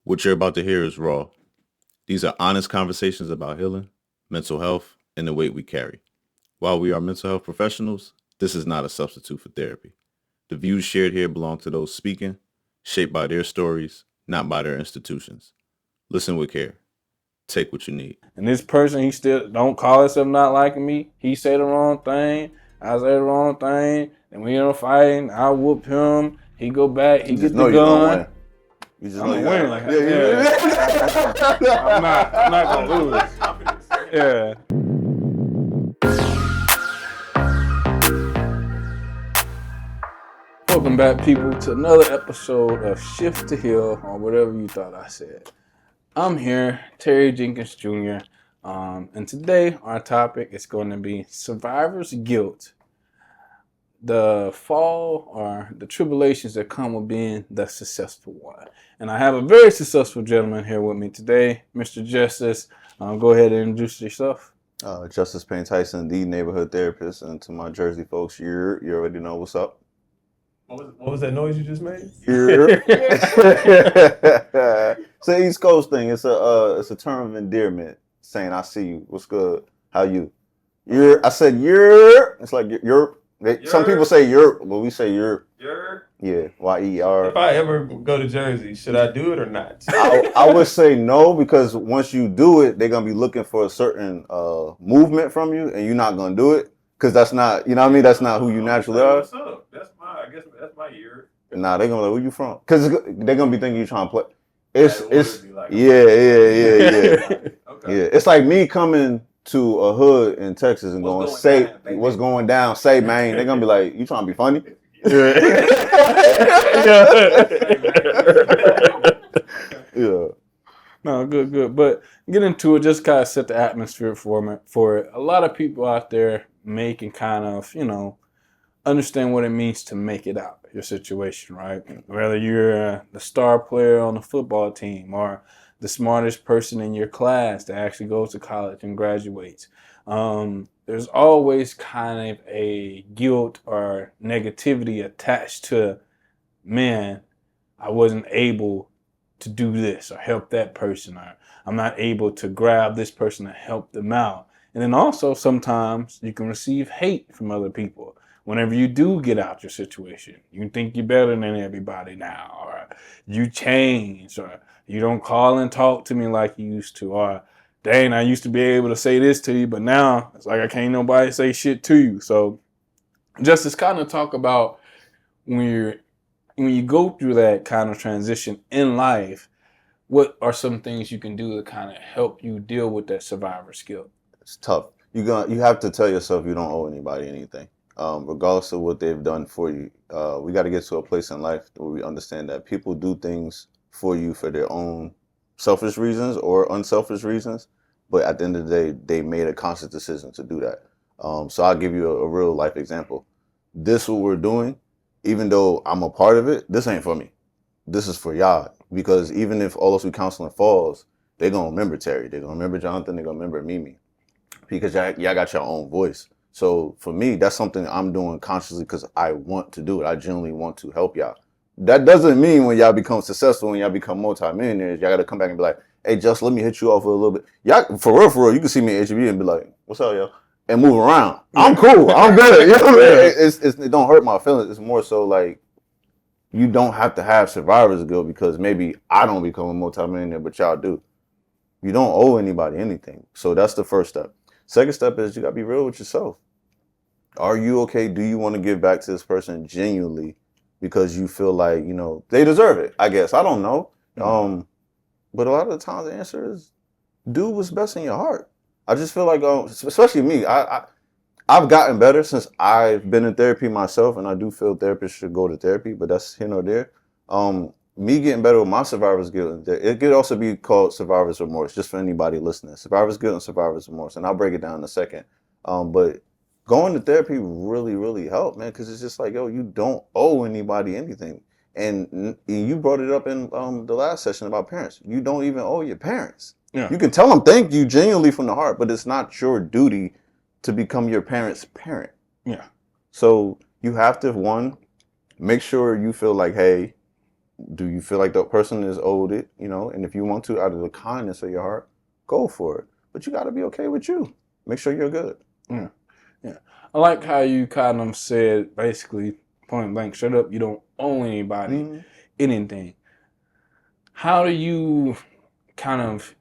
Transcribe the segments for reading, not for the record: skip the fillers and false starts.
What you're about to hear is raw. These are honest conversations about healing, mental health, and the weight we carry. While we are mental health professionals, this is not a substitute for therapy. The views shared here belong to those speaking, shaped by their stories, not by their institutions. Listen with care. Take what you need. And this person, he still don't call himself not liking me. He say the wrong thing. I say the wrong thing. And we end up fighting. I whoop him. He go back. He You just get the know you're gonna win. gun. You just I'm know gonna you're win. gonna Like, yeah. I'm not gonna lose. Yeah. Welcome back, people, to another episode of Shift to Heal, or whatever you thought I said. I'm here, Terry Jenkins Jr., and today our topic is going to be survivor's guilt, the fall or the tribulations that come with being the successful one. And I have a very successful gentleman here with me today, Mr. Justice. Go ahead and introduce yourself. Justice Payne Tyson, the neighborhood therapist, and to my Jersey folks, you already know what's up. What was that noise you just made? It's an East Coast thing. It's a term of endearment saying "I see you." What's good? How you? I said you're. It's like you're. Some people say you're, but we say you're. You're. Yeah, Y-E-R. If I ever go to Jersey, should I do it or not? I would say no, because once you do it, they're gonna be looking for a certain movement from you, and you're not gonna do it because that's not, you know what I mean. That's not who you naturally are. What's up? I guess that's my year. Nah, they're gonna be like, where you from? Because they're gonna be thinking you trying to play. It's Like, yeah. Okay. Yeah. It's like me coming to a hood in Texas and going say what's going down, say man. They're gonna be like, you trying to be funny? Yeah. No, good. But get into it, just kind of set the atmosphere for it. A lot of people out there can kind of, understand what it means to make it out, your situation, right? Whether you're the star player on the football team or the smartest person in your class that actually goes to college and graduates. There's always kind of a guilt or negativity attached to, man, I wasn't able to do this or help that person, or I'm not able to grab this person and help them out. And then also sometimes you can receive hate from other people. Whenever you do get out your situation, you think you're better than everybody now, or you change, or you don't call and talk to me like you used to, or dang, I used to be able to say this to you, but now it's like I can't nobody say shit to you. So just to kind of talk about when you go through that kind of transition in life, what are some things you can do to kind of help you deal with that survivor's guilt? It's tough. You have to tell yourself you don't owe anybody anything. Regardless of what they've done for you. We got to get to a place in life where we understand that people do things for you for their own selfish reasons or unselfish reasons, but at the end of the day, they made a conscious decision to do that. So I'll give you a real life example. This what we're doing, even though I'm a part of it, this ain't for me. This is for y'all, because even if all else we counseling falls, they're going to remember Terry. They're going to remember Jonathan. They're going to remember Mimi, because y'all got your own voice. So for me, that's something I'm doing consciously because I want to do it. I genuinely want to help y'all. That doesn't mean when y'all become successful, when y'all become multimillionaires, y'all got to come back and be like, hey, just let me hit you off a little bit. Y'all, for real, you can see me at HEB and be like, what's up, yo? And move around. I'm cool. I'm good. You know what I mean? It don't hurt my feelings. It's more so like, you don't have to have survivor's guilt because maybe I don't become a multimillionaire, but y'all do. You don't owe anybody anything. So that's the first step. Second step is you got to be real with yourself. Are you okay? Do you want to give back to this person genuinely because you feel like, they deserve it? I guess. I don't know. But a lot of the times the answer is do what's best in your heart. I just feel like, especially me, I've gotten better since I've been in therapy myself, and I do feel therapists should go to therapy, but that's here nor there. Me getting better with my survivor's guilt, it could also be called survivor's remorse, just for anybody listening. Survivor's guilt and survivor's remorse, and I'll break it down in a second. But going to therapy really, really helped, man, because it's just like, yo, you don't owe anybody anything. And you brought it up in the last session about parents. You don't even owe your parents. Yeah. You can tell them thank you genuinely from the heart, but it's not your duty to become your parent's parent. Yeah. So you have to, one, make sure you feel like, hey, do you feel like the person is owed it, and if you want to, out of the kindness of your heart, go for it. But you got to be okay with you. Make sure you're good. Yeah. Yeah. I like how you kind of said, basically, point blank, shut up, you don't owe anybody anything. How do you kind of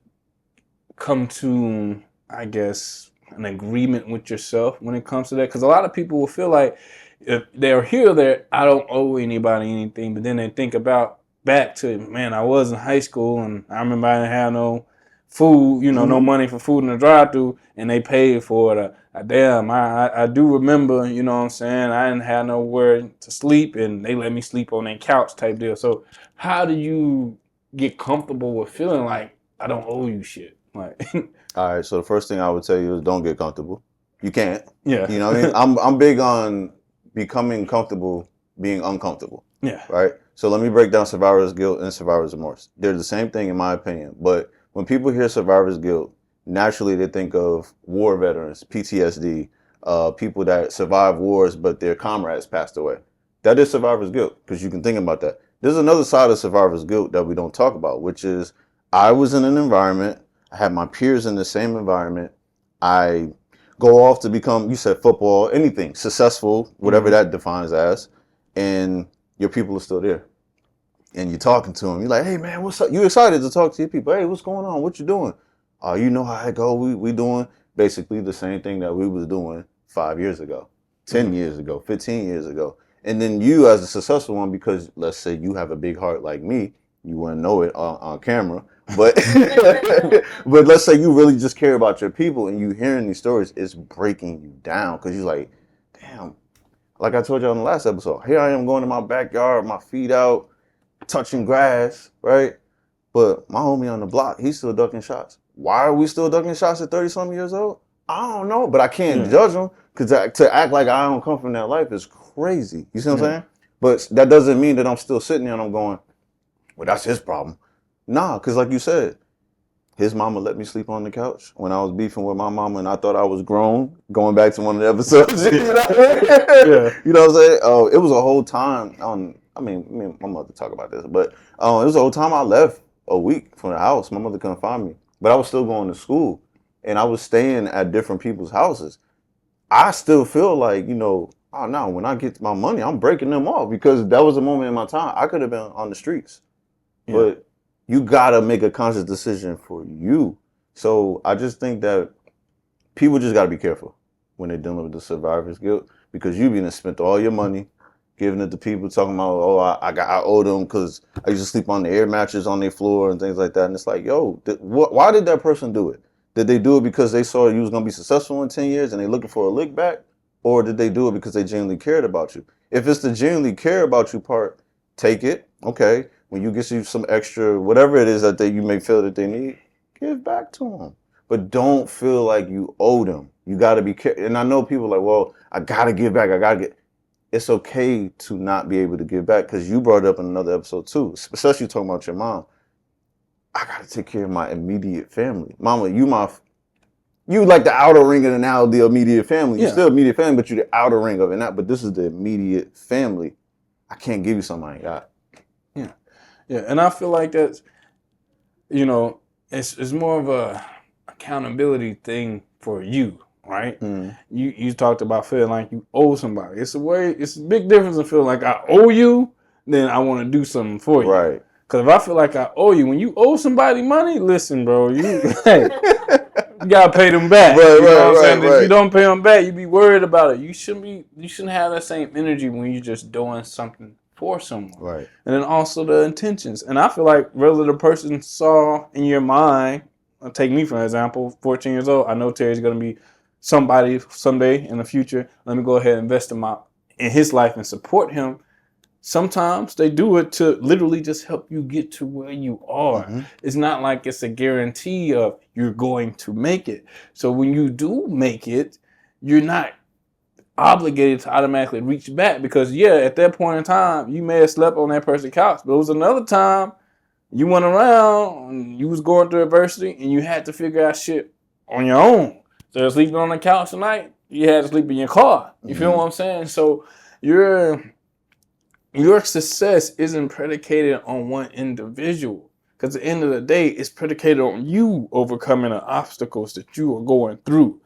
come to, I guess, an agreement with yourself when it comes to that? Because a lot of people will feel like if they're here, I don't owe anybody anything. But then they think about back to, man, I was in high school and I remember I didn't have no food, no money for food in the drive-thru, and they paid for it. Damn, I do remember, you know what I'm saying? I didn't have nowhere to sleep, and they let me sleep on their couch type deal. So how do you get comfortable with feeling like I don't owe you shit? Like, all right. So the first thing I would tell you is don't get comfortable. You can't. yeah. You know what I mean? I'm big on becoming comfortable being uncomfortable. Yeah. Right? So let me break down survivor's guilt and survivor's remorse. They're the same thing in my opinion. But when people hear survivor's guilt, naturally they think of war veterans, PTSD, people that survived wars but their comrades passed away. That is survivor's guilt, because you can think about that. There's another side of survivor's guilt that we don't talk about, which is I was in an environment, I had my peers in the same environment, I go off to become, you said football, anything, successful, whatever that defines as, and your people are still there. And you're talking to them. You're like, hey, man, what's up? You're excited to talk to your people. Hey, what's going on? What you doing? You know how I go. We doing basically the same thing that we was doing 5 years ago, 10 years ago, 15 years ago. And then you as a successful one, because let's say you have a big heart like me, you wouldn't know it on camera, but but let's say you really just care about your people and you hearing these stories, it's breaking you down, because you're like, damn, like I told you on the last episode, here I am going to my backyard, my feet out, touching grass, right? But my homie on the block, he's still ducking shots. Why are we still ducking shots at 30-something years old? I don't know, but I can't judge him, because to act like I don't come from that life is crazy. You see what I'm saying? But that doesn't mean that I'm still sitting there and I'm going, well, that's his problem. Nah, because like you said, his mama let me sleep on the couch when I was beefing with my mama and I thought I was grown, going back to one of the episodes. You know what I mean? You know what I'm saying? It was a whole time me and my mother talk about this, but it was a whole time I left a week from the house. My mother couldn't find me, but I was still going to school and I was staying at different people's houses. I still feel like, oh no, when I get my money, I'm breaking them off, because that was a moment in my time. I could have been on the streets, but you gotta make a conscious decision for you. So I just think that people just gotta be careful when they're dealing with the survivor's guilt, because you've been spent all your money giving it to people, talking about, I owe them because I used to sleep on the air mattress on their floor and things like that. And it's like, yo, why did that person do it? Did they do it because they saw you was gonna be successful in 10 years and they looking for a lick back? Or did they do it because they genuinely cared about you? If it's the genuinely care about you part, take it. Okay. When you get you some extra, whatever it is that you may feel that they need, give back to them. But don't feel like you owe them. You got to be careful. And I know people are like, well, I got to give back. It's okay to not be able to give back, because you brought it up in another episode too, especially talking about your mom. I got to take care of my immediate family. Mama, you like the outer ring of the immediate family. You're still immediate family, but you're the outer ring of it. But this is the immediate family. I can't give you something I ain't got. Yeah, and I feel like that's, it's more of a accountability thing for you, right? You talked about feeling like you owe somebody. It's a big difference in feeling like I owe you than I want to do something for you. Right. Because if I feel like I owe you, when you owe somebody money, listen, bro, you gotta pay them back. Right, you know what I'm saying? right. If you don't pay them back, you be worried about it. You shouldn't have that same energy when you're just doing something for someone. Right. And then also the intentions. And I feel like whether the person saw in your mind, take me for example, 14 years old, I know Terry's gonna be somebody someday in the future. Let me go ahead and invest in his life and support him. Sometimes they do it to literally just help you get to where you are. It's not like it's a guarantee of you're going to make it. So when you do make it, you're not obligated to automatically reach back, because at that point in time, you may have slept on that person's couch, but it was another time you went around and you was going through adversity and you had to figure out shit on your own. So sleeping on the couch tonight, you had to sleep in your car. You feel what I'm saying? So you're your success isn't predicated on one individual. Because at the end of the day, it's predicated on you overcoming the obstacles that you are going through.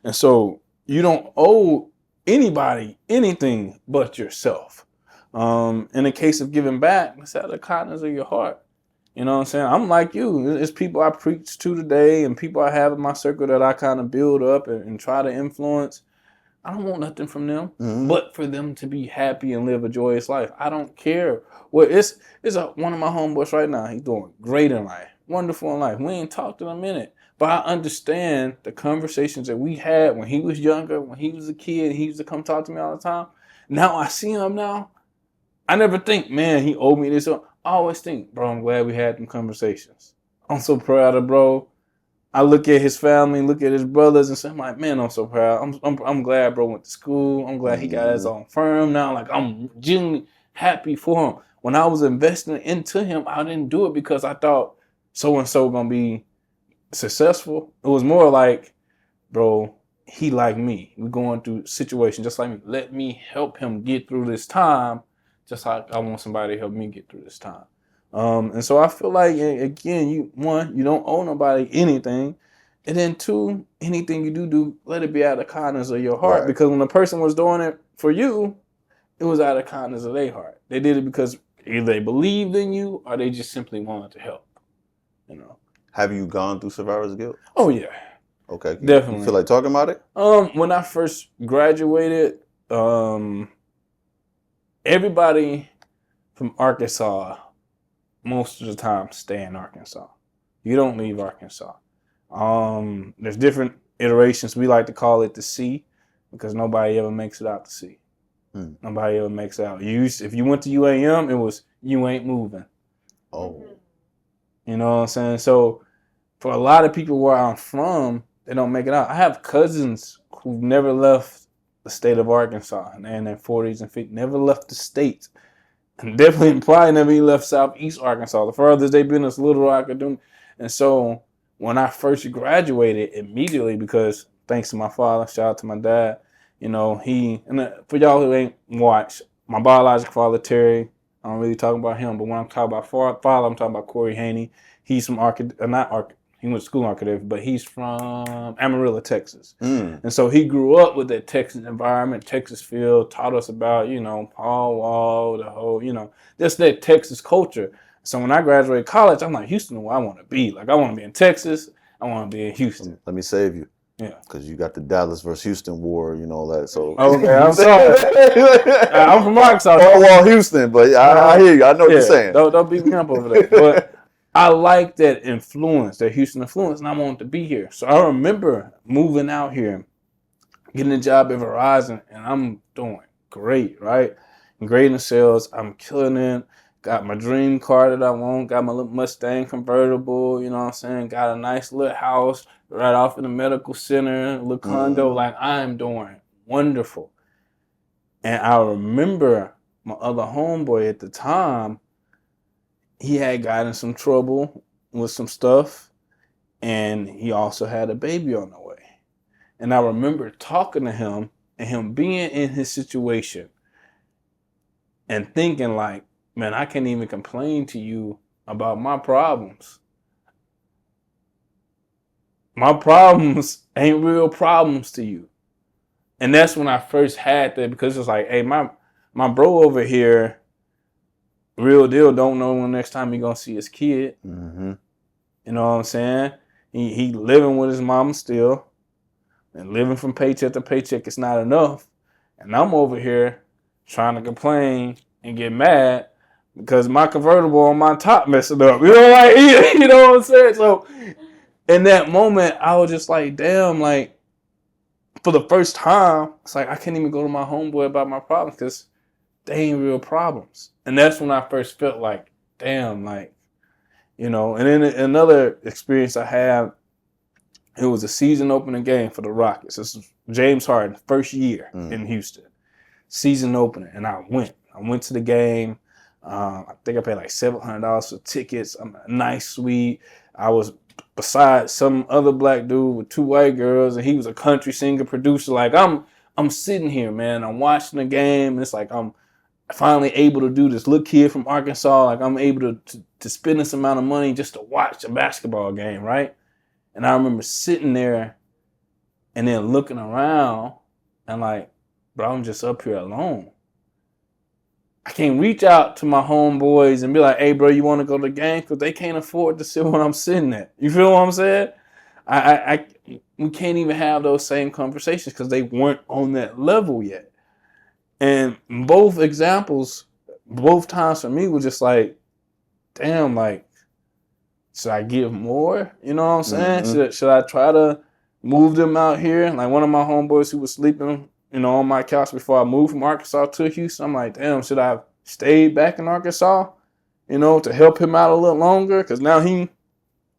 And so you don't owe anybody anything but yourself. In the case of giving back, it's out of the kindness of your heart. You know what I'm saying? I'm like you. It's people I preach to today and people I have in my circle that I kind of build up and try to influence. I don't want nothing from them, but for them to be happy and live a joyous life. I don't care. Well, it's one of my homeboys right now. He's doing great in life, wonderful in life. We ain't talked in a minute, but I understand the conversations that we had when he was younger, when he was a kid. He used to come talk to me all the time. Now I see him now. I never think, man, he owed me this. I always think, bro, I'm glad we had them conversations. I'm so proud of bro. I look at his family, look at his brothers, and say, I'm like, man, I'm so proud. I'm glad bro went to school. I'm glad he got his own firm now. Like, I'm genuinely happy for him. When I was investing into him, I didn't do it because I thought so-and-so going to be successful. It was more like, bro, he like me. We're going through situations just like me. Let me help him get through this time just like I want somebody to help me get through this time. And so I feel like, again, you don't owe nobody anything. And then two, anything you do, let it be out of kindness of your heart. Right. Because when a person was doing it for you, it was out of kindness of their heart. They did it because either they believed in you or they just simply wanted to help. You know. Have you gone through survivor's guilt? Oh, yeah. Okay. Definitely. You feel like talking about it? When I first graduated, everybody from Arkansas most of the time stay in Arkansas. You don't leave Arkansas. There's different iterations. We like to call it the sea because nobody ever makes it out to sea. Nobody ever makes it out. If you went to UAM, it was you ain't moving. Oh. You know what I'm saying? So for a lot of people where I'm from, they don't make it out. I have cousins who've never left the state of Arkansas, and they're in their 40s and 50s, never left the state. And definitely probably never even left Southeast Arkansas. The furthest they've been is Little Rock. And so when I first graduated, immediately, because thanks to my father, shout out to my dad, you know, for y'all who ain't watched, my biological father, Terry, I don't really talk about him, but when I'm talking about father, I'm talking about Corey Haney. He's from he went to school in architecture, but he's from Amarillo, Texas. And so he grew up with that Texas environment, Texas feel, taught us about, you know, Paul Wall, the whole, you know, just that Texas culture. So when I graduated college, I'm like, Houston is where I want to be. Like, I want to be in Texas. I want to be in Houston. Let me save you. Yeah. Because you got the Dallas versus Houston war, you know that. So okay, I'm sorry. I'm from Arkansas. Oh, well, Houston, but I hear you. I know what you're saying. Don't beat me up over that. But I like that influence, that Houston influence, and I wanted to be here. So I remember moving out here, getting a job at Verizon, and I'm doing great, right? I'm great in sales. I'm killing it. Got my dream car that I want. Got my little Mustang convertible, you know what I'm saying? Got a nice little house right off in the medical center, a little condo. Like, I am doing wonderful. And I remember my other homeboy at the time, he had got in some trouble with some stuff, and he also had a baby on the way. And I remember talking to him and him being in his situation and thinking like, man, I can't even complain to you about my problems. My problems ain't real problems to you. And that's when I first had that, because it's like, hey, my bro over here, real deal, don't know when next time he gonna see his kid. You know what I'm saying? He living with his mom still, and living from paycheck to paycheck. It's not enough, and I'm over here trying to complain and get mad because my convertible on my top messing up. You know, like, you know what I'm saying? So in that moment, I was just like, damn, like, for the first time, it's like I can't even go to my homeboy about my problems because they ain't real problems. And that's when I first felt like, damn, like, you know. And then another experience I had, it was a season opening game for the Rockets. This was James Harden, first year in Houston. Season opening. And I went to the game. I think I paid like $700 for tickets. A nice suite. I was beside some other black dude with two white girls, and he was a country singer, producer. Like, I'm sitting here, man. I'm watching the game. And it's like finally able to do this. Little kid from Arkansas, like I'm able to spend this amount of money just to watch a basketball game, right? And I remember sitting there and then looking around and like, bro, I'm just up here alone. I can't reach out to my homeboys and be like, hey, bro, you want to go to the game? Because they can't afford to sit where I'm sitting at. You feel what I'm saying? We can't even have those same conversations because they weren't on that level yet. And both examples, both times for me was just like, damn, like, should I give more? You know what I'm saying? Mm-hmm. Should I try to move them out here? Like one of my homeboys who was sleeping, on my couch before I moved from Arkansas to Houston, I'm like, damn, should I have stayed back in Arkansas, to help him out a little longer? Because now he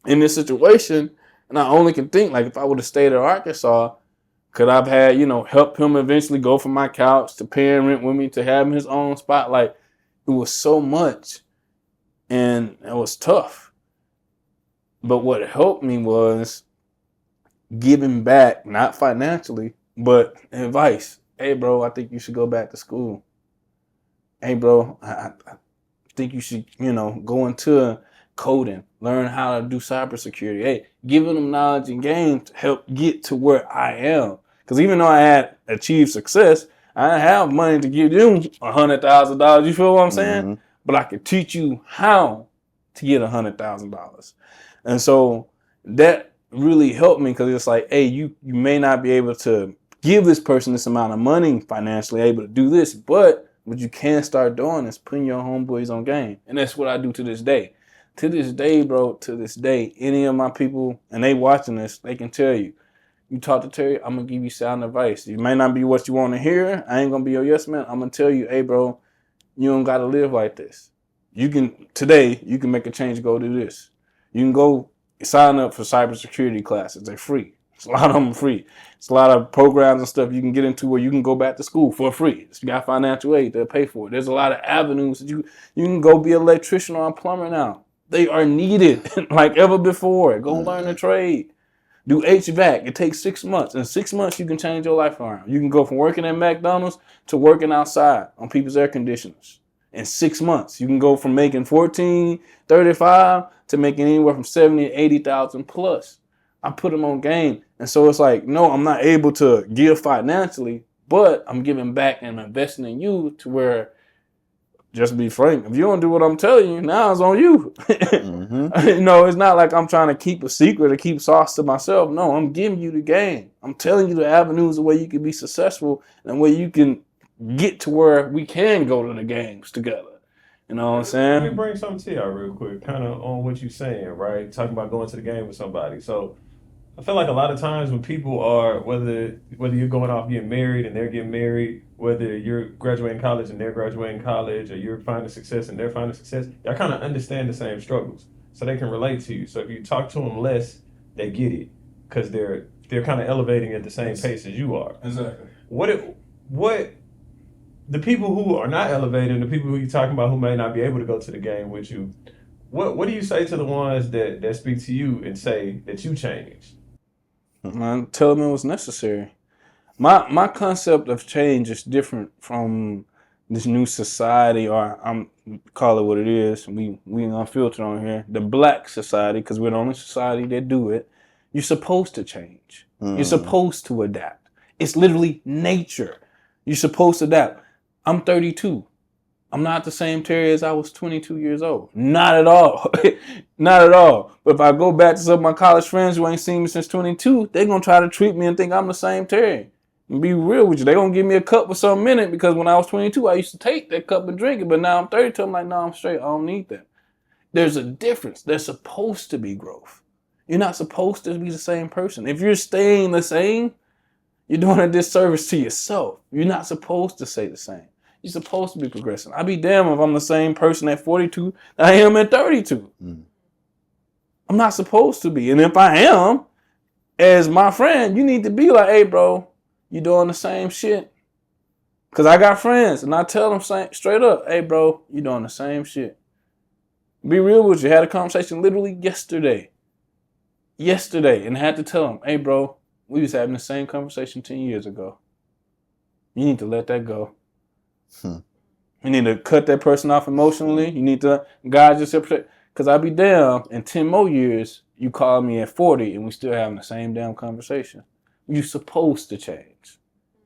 in this situation, and I only can think, like, if I would have stayed in Arkansas, could I've had, help him eventually go from my couch to paying rent with me to having his own spot? Like, it was so much, and it was tough. But what helped me was giving back, not financially, but advice. Hey, bro, I think you should go back to school. Hey, bro, I think you should, go into coding, learn how to do cybersecurity. Hey, giving them knowledge and game to help get to where I am. Because even though I had achieved success, I didn't have money to give you $100,000. You feel what I'm saying? Mm-hmm. But I could teach you how to get $100,000. And so that really helped me because it's like, hey, you may not be able to give this person this amount of money financially able to do this, but what you can start doing is putting your homeboys on game. And that's what I do to this day. To this day, bro, to this day, any of my people, and they watching this, they can tell you, you talk to Terry, I'm going to give you sound advice. It may not be what you want to hear. I ain't going to be your yes man. I'm going to tell you, hey, bro, you don't got to live like this. Today, you can make a change, go do this. You can go sign up for cybersecurity classes. They're free. It's a lot of them free. It's a lot of programs and stuff you can get into where you can go back to school for free. If you got financial aid, they'll pay for it. There's a lot of avenues that you can go be an electrician or a plumber now. They are needed like ever before. Go learn a trade. Do HVAC. It takes 6 months. In 6 months, you can change your life around. You can go from working at McDonald's to working outside on people's air conditioners. In 6 months, you can go from making $14.35 to making anywhere from $70,000 to $80,000 plus. I put them on game. And so it's like, no, I'm not able to give financially, but I'm giving back and investing in you to where, just to be frank, if you don't do what I'm telling you, now it's on you. Mm-hmm. It's not like I'm trying to keep a secret or keep sauce to myself. No, I'm giving you the game. I'm telling you the avenues the way you can be successful and where you can get to where we can go to the games together. You know what I'm saying? Let me bring something to y'all real quick, kind of on what you're saying, right? Talking about going to the game with somebody. So I feel like a lot of times when people are, whether you're going off getting married and they're getting married, whether you're graduating college and they're graduating college, or you're finding success and they're finding success, y'all kind of understand the same struggles, so they can relate to you. So if you talk to them less, they get it because they're kind of elevating at the same pace as you are. Exactly. What the people who are not elevating, the people who you're talking about who may not be able to go to the game with you, what do you say to the ones that speak to you and say that you changed? Man, tell them it was necessary. My concept of change is different from this new society, or I'm call it what it is. We unfiltered on here. The black society, because we're the only society that do it. You're supposed to change. You're supposed to adapt. It's literally nature. You're supposed to adapt. I'm 32. I'm not the same Terry as I was 22 years old. Not at all. Not at all. But if I go back to some of my college friends who ain't seen me since 22, they're going to try to treat me and think I'm the same Terry. And be real with you. They're going to give me a cup with some in it because when I was 22, I used to take that cup and drink it. But now I'm 32. I'm like, no, I'm straight. I don't need that. There's a difference. There's supposed to be growth. You're not supposed to be the same person. If you're staying the same, you're doing a disservice to yourself. You're not supposed to stay the same. You're supposed to be progressing. I'd be damned if I'm the same person at 42 that I am at 32. I'm not supposed to be. And if I am, as my friend, you need to be like, hey, bro, you doing the same shit? Because I got friends, and I tell them straight up, hey, bro, you doing the same shit. Be real with you. Had a conversation literally yesterday, and had to tell them, hey, bro, we was having the same conversation 10 years ago. You need to let that go. You need to cut that person off emotionally. You need to guide yourself. Because I'll be damned, in 10 more years, you call me at 40 and we still having the same damn conversation. You're supposed to change.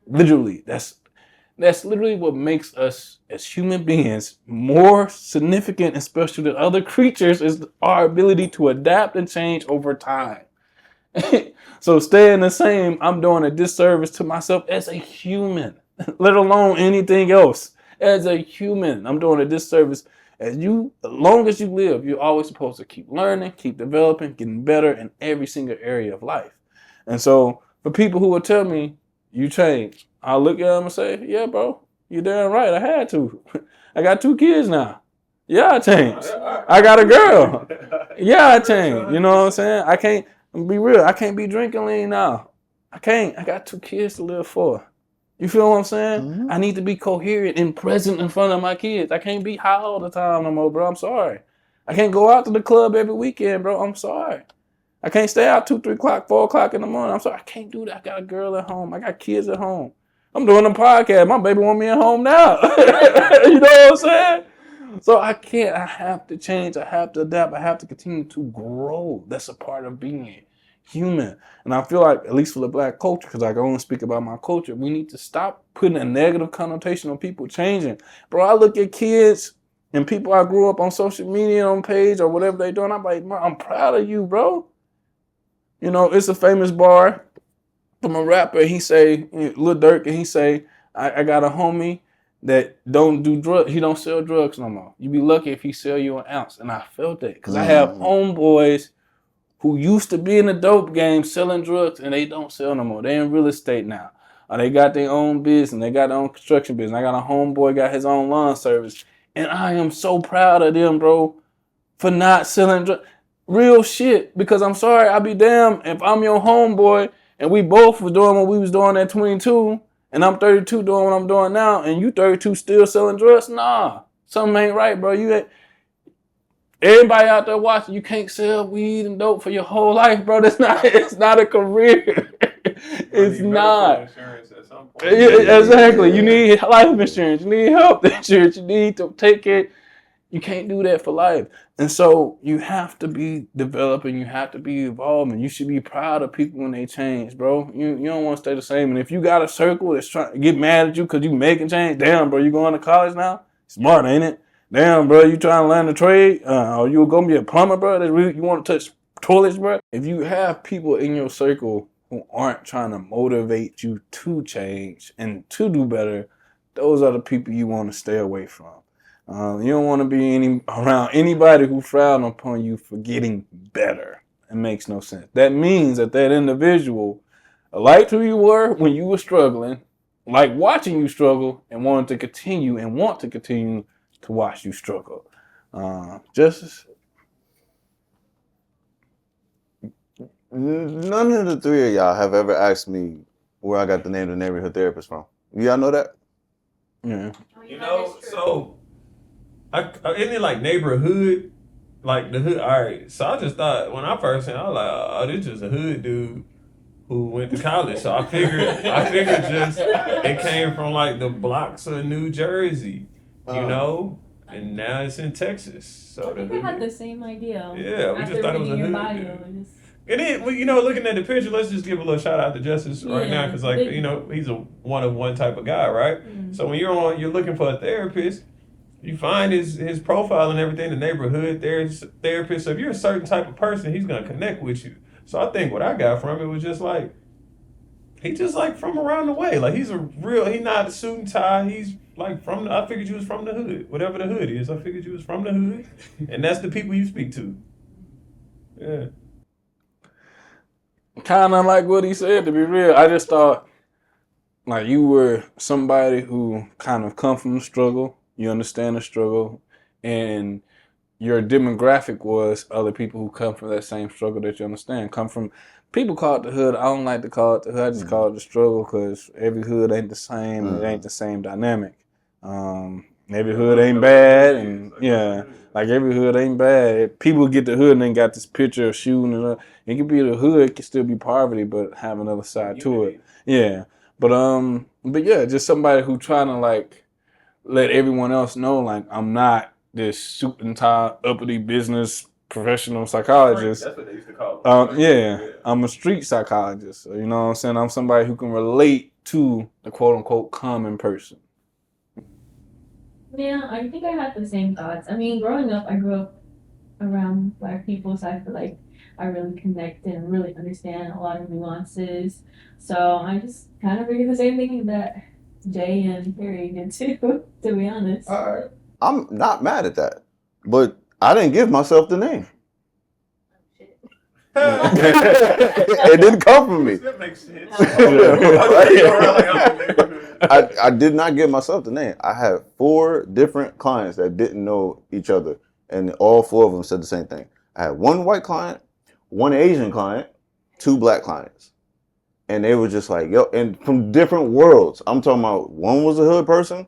Literally, that's literally what makes us as human beings more significant and special than other creatures is our ability to adapt and change over time. So staying the same, I'm doing a disservice to myself as a human, let alone anything else. As a human, I'm doing a disservice. As long as you live, you're always supposed to keep learning, keep developing, getting better in every single area of life. And so for people who will tell me, you changed, I'll look at them and say, yeah, bro, you're damn right. I had to. I got 2 kids now. Yeah, I changed. I got a girl. Yeah, I changed. You know what I'm saying? I can't be real. I can't be drinking lean now. I can't. I got 2 kids to live for. You feel what I'm saying? Mm-hmm. I need to be coherent and present in front of my kids. I can't be high all the time no more, bro. I'm sorry. I can't go out to the club every weekend, bro. I'm sorry. I can't stay out 2, 3 o'clock, 4 o'clock in the morning. I'm sorry. I can't do that. I got a girl at home. I got kids at home. I'm doing a podcast. My baby want me at home now. You know what I'm saying? So I can't. I have to change. I have to adapt. I have to continue to grow. That's a part of being human. And I feel like, at least for the black culture, because I can only speak about my culture, we need to stop putting a negative connotation on people changing. Bro, I look at kids and people I grew up on social media, on page, or whatever they doing. I'm like, I'm proud of you, bro. You know, it's a famous bar from a rapper. He say, Lil Durk, and he say, I got a homie that don't do drugs. He don't sell drugs no more. You be lucky if he sell you an ounce. And I felt that because I have homeboys who used to be in the dope game selling drugs and they don't sell no more. They in real estate now. Or they got their own business. They got their own construction business. I got a homeboy got his own lawn service. And I am so proud of them, bro, for not selling drugs. Real shit. Because I'm sorry, I'll be damned if I'm your homeboy and we both was doing what we was doing at 22 and I'm 32 doing what I'm doing now and you 32 still selling drugs. Nah, something ain't right, bro. Everybody out there watching, you can't sell weed and dope for your whole life, bro. It's not a career. It's not. Insurance at some point. Exactly. You need life insurance. You need health insurance. You need to take it. You can't do that for life. And so you have to be developing. You have to be evolving. You should be proud of people when they change, bro. You don't want to stay the same. And if you got a circle that's trying to get mad at you because you making change, damn, bro, you going to college now? Smart, ain't it? Damn, bro, you trying to learn a trade? Or you going to be a plumber, bro? You want to touch toilets, bro? If you have people in your circle who aren't trying to motivate you to change and to do better, those are the people you want to stay away from. You don't want to be around anybody who frown upon you for getting better. It makes no sense. That means that individual liked who you were when you were struggling, like watching you struggle, and want to continue to watch you struggle. None of the 3 of y'all have ever asked me where I got the name of the neighborhood therapist from. Y'all know that? Yeah. You know, so isn't it like neighborhood? Like the hood? All right. So I just thought when I first seen it, I was like, oh, this just a hood dude who went to college. So I figured just it came from like the blocks of New Jersey, you know? And now it's in Texas. So I think I had the same idea. Yeah, we just thought it was a hood. And then, well, you know, looking at the picture, let's just give a little shout out to Justice right now, because, like, you know, he's a one of one type of guy, right? Mm-hmm. So when you're looking for a therapist, you find his profile and everything, the neighborhood therapist. So if you're a certain type of person, he's gonna connect with you. So I think what I got from it was just like he just like from around the way. Like he's not a suit and tie. He's like I figured you was from the hood, whatever the hood is. I figured you was from the hood, and that's the people you speak to. Yeah. Kind of like what he said, to be real. I just thought like you were somebody who kind of come from the struggle. You understand the struggle, and your demographic was other people who come from that same struggle that you understand. Come from people call it the hood. I don't like to call it the hood. I just call it the struggle because every hood ain't the same. It ain't the same dynamic. Every hood ain't bad, and like every hood ain't bad. People get the hood and then got this picture of shooting and it can be the hood, it can still be poverty, but have another side to it. Yeah, but yeah, just somebody who trying to like let everyone else know, like, I'm not this suit and tie, uppity business professional psychologist. That's what they used to call it. Yeah, I'm a street psychologist. So, you know what I'm saying? I'm somebody who can relate to the quote unquote common person. Yeah, I think I had the same thoughts. I mean, growing up, I grew up around Black people, so I feel like I really connect and really understand a lot of nuances. So I just kind of figured the same thing that Jay and Perry did too, to be honest. All right. I'm not mad at that, but I didn't give myself the name. It didn't come from me. That makes sense. I did not give myself the name. I had 4 different clients that didn't know each other, and all 4 of them said the same thing. I had 1 white client, 1 Asian client, 2 black clients, and they were just like, yo, and from different worlds. I'm talking about one was a hood person,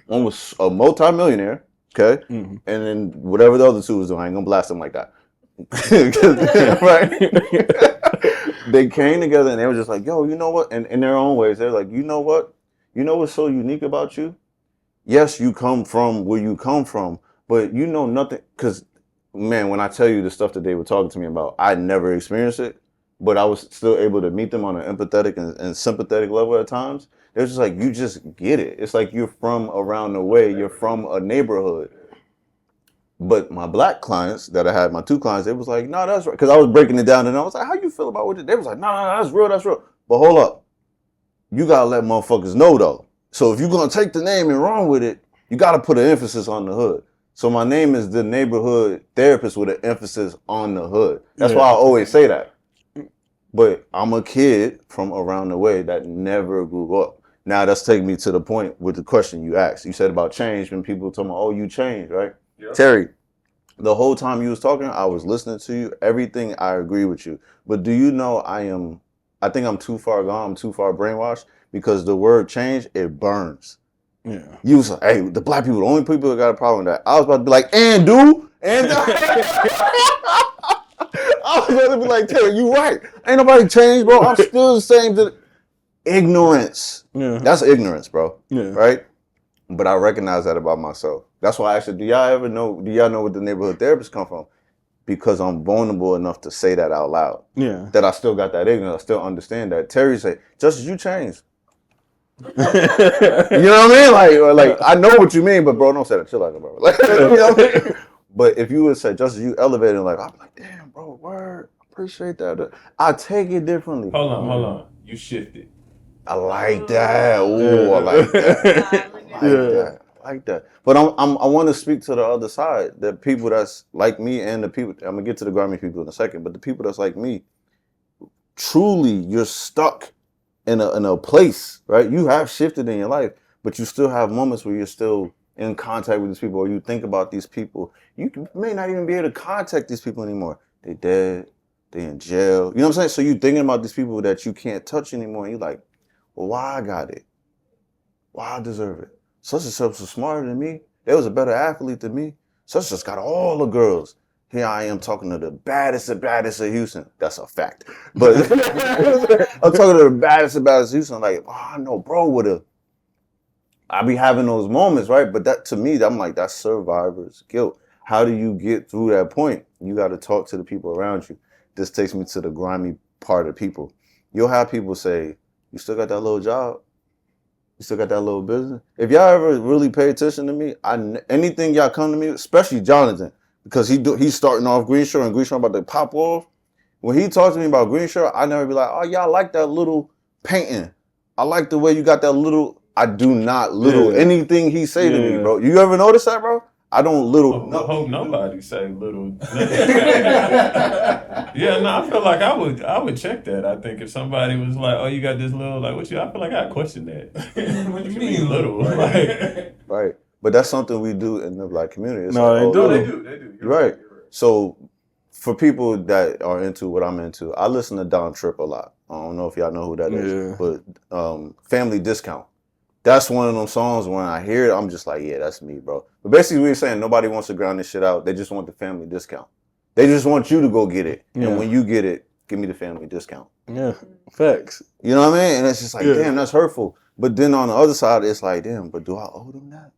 one was a multimillionaire, okay, Mm-hmm. and then whatever the other 2 was doing, I ain't gonna blast them like that. Right? They came together and they were just like, yo, you know what? And in their own ways, they're like, you know what? You know what's so unique about you? Yes, you come from where you come from, but you know nothing. Because, man, when I tell you the stuff that they were talking to me about, I never experienced it, but I was still able to meet them on an empathetic and sympathetic level at times. They're just like, you just get it. It's like you're from around the way. You're from a neighborhood. But my black clients that I had, my 2 clients, they was like, no, that's right. Because I was breaking it down and I was like, how you feel about what they was like, no, that's real, that's real. But hold up. You got to let motherfuckers know, though. So if you're going to take the name and run with it, you got to put an emphasis on the hood. So my name is the neighborhood therapist with an emphasis on the hood. That's why I always say that. But I'm a kid from around the way that never grew up. Now that's taking me to the point with the question you asked. You said about change when people tell me, oh, you changed, right? Yep. Terry, the whole time you was talking, I was listening to you. Everything, I agree with you. But do you know I think I'm too far gone. I'm too far brainwashed because the word change, it burns. Yeah. You was like, hey, the black people, the only people that got a problem with that. I was about to be like, and do? And I was about to be like, Terry, you right. Ain't nobody changed, bro. I'm still the same. Ignorance. Yeah. That's ignorance, bro. Yeah. Right? But I recognize that about myself. That's why I said, do y'all know where the neighborhood therapists come from? Because I'm vulnerable enough to say that out loud. Yeah. That I still got that ignorance. I still understand that. Terry said, Justice, you changed. You know what I mean? Like I know what you mean, but bro, don't say that. Chill out, bro. Like, you know what I mean? But if you would say, Justice, you elevated, like, I'm like, damn, bro, word. Appreciate that. I take it differently. Hold on. You shifted. I like that. Ooh, I like that. I like that. But I want to speak to the other side. The people that's like me and the people, I'm gonna get to the Grammy people in a second, but the people that's like me, truly, you're stuck in a place, right? You have shifted in your life, but you still have moments where you're still in contact with these people, or you think about these people. You may not even be able to contact these people anymore. They dead. They in jail. You know what I'm saying? So you thinking about these people that you can't touch anymore, and you're like, well, why I got it? Why I deserve it? Such and such was smarter than me. They was a better athlete than me. Such and such got all the girls. Here I am talking to the baddest of Houston. That's a fact. But I'm talking to the baddest of Houston. Like, oh, I know, bro, would've. I be having those moments, right? But that, to me, I'm like, that's survivor's guilt. How do you get through that point? You got to talk to the people around you. This takes me to the grimy part of people. You'll have people say, you still got that little job? You still got that little business? If y'all ever really pay attention to me, anything y'all come to me, especially Jonathan, because he's starting off Greenshore and Greenshore about to pop off. When he talks to me about Greenshore, I never be like, oh, y'all like that little painting. I like the way you got that little. I do not anything he say to me, bro. You ever notice that, bro? I don't little. I hope nobody say little. Yeah, no, I feel like I would check that. I think if somebody was like, "Oh, you got this little," like, what you? I feel like I'd question that. What do you mean little? Like, right, but that's something we do in the black community. It's no, like, they do. They do. You're right. So, for people that are into what I'm into, I listen to Don Tripp a lot. I don't know if y'all know who that is, but Family Discount. That's one of them songs when I hear it, I'm just like, yeah, that's me, bro. But basically, we're saying nobody wants to ground this shit out. They just want the family discount. They just want you to go get it. And when you get it, give me the family discount. Yeah, facts. You know what I mean? And it's just like, damn, that's hurtful. But then on the other side, it's like, damn, but do I owe them that?